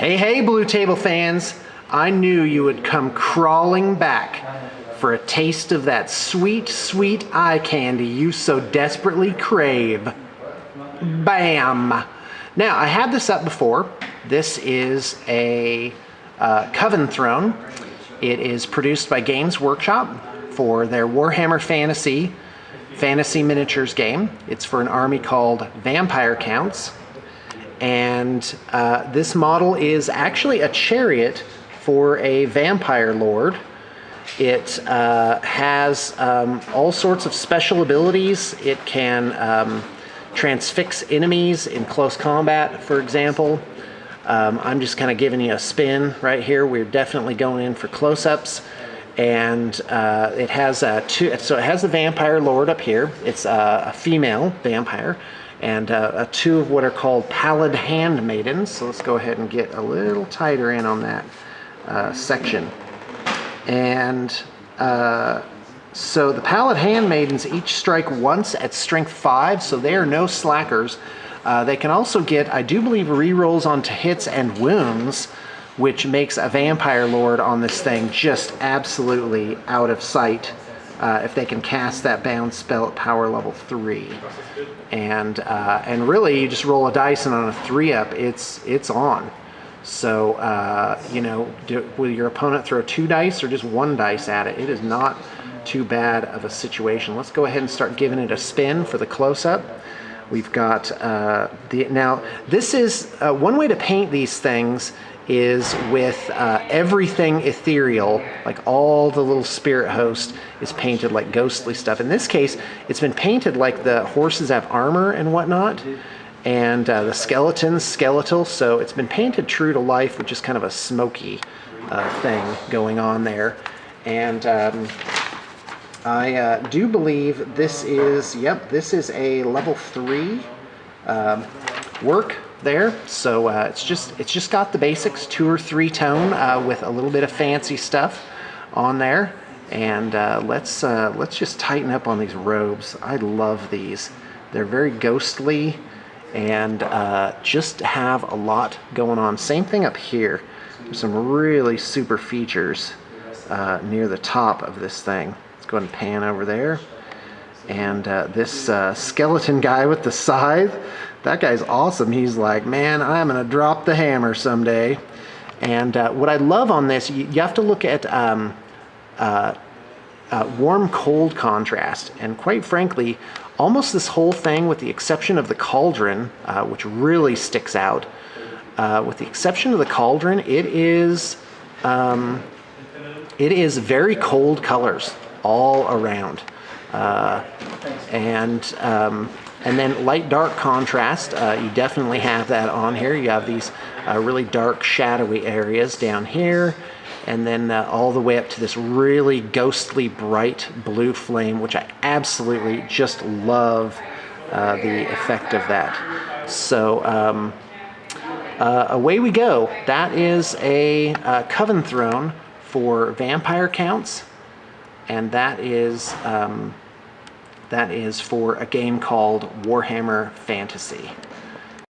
Hey, hey, Blue Table fans! I knew you would come crawling back for a taste of that sweet, sweet eye candy you so desperately crave. Bam! Now, I had this up before. This is a Coven throne. It is produced by Games Workshop for their Warhammer Fantasy Miniatures game. It's for an army called Vampire Counts. And this model is actually a chariot for a vampire lord. It has all sorts of special abilities. It can transfix enemies in close combat, for example. I'm just kind of giving you a spin right here. We're definitely going in for close-ups. And it has so it has the vampire lord up here. It's a female vampire, and two of what are called pallid handmaidens. So let's go ahead and get a little tighter in on that section. And so the pallid handmaidens each strike once at strength 5, so they are no slackers. They can also get, I do believe, rerolls onto hits and wounds, which makes a vampire lord on this thing just absolutely out of sight if they can cast that bound spell at power level 3. And really, you just roll a dice, and on a 3-up, it's on. So, you know, will your opponent throw 2 dice or just 1 dice at it? It is not too bad of a situation. Let's go ahead and start giving it a spin for the close-up. We've got now this is one way to paint these things is with everything ethereal, like all the little spirit host is painted like ghostly stuff. In this case, it's been painted like the horses have armor and whatnot, and the skeletons skeletal, so it's been painted true to life, which is kind of a smoky thing going on there. And I do believe this is, yep, this is a level 3 work there. So it's just got the basics, 2 or 3 tone with a little bit of fancy stuff on there. And let's just tighten up on these robes. I love these. They're very ghostly and just have a lot going on. Same thing up here. There's some really super features near the top of this thing. Let's go ahead and pan over there. And this skeleton guy with the scythe, that guy's awesome. He's like, man, I'm gonna drop the hammer someday. And what I love on this, you have to look at warm-cold contrast. And quite frankly, almost this whole thing, with the exception of the cauldron, which really sticks out, with the exception of the cauldron, it is very cold colors all around. And then light dark contrast, you definitely have that on here. You have these really dark shadowy areas down here, and then all the way up to this really ghostly bright blue flame, which I absolutely just love the effect of that. So away we go. That is a Coven throne for Vampire Counts, and that is for a game called Warhammer Fantasy.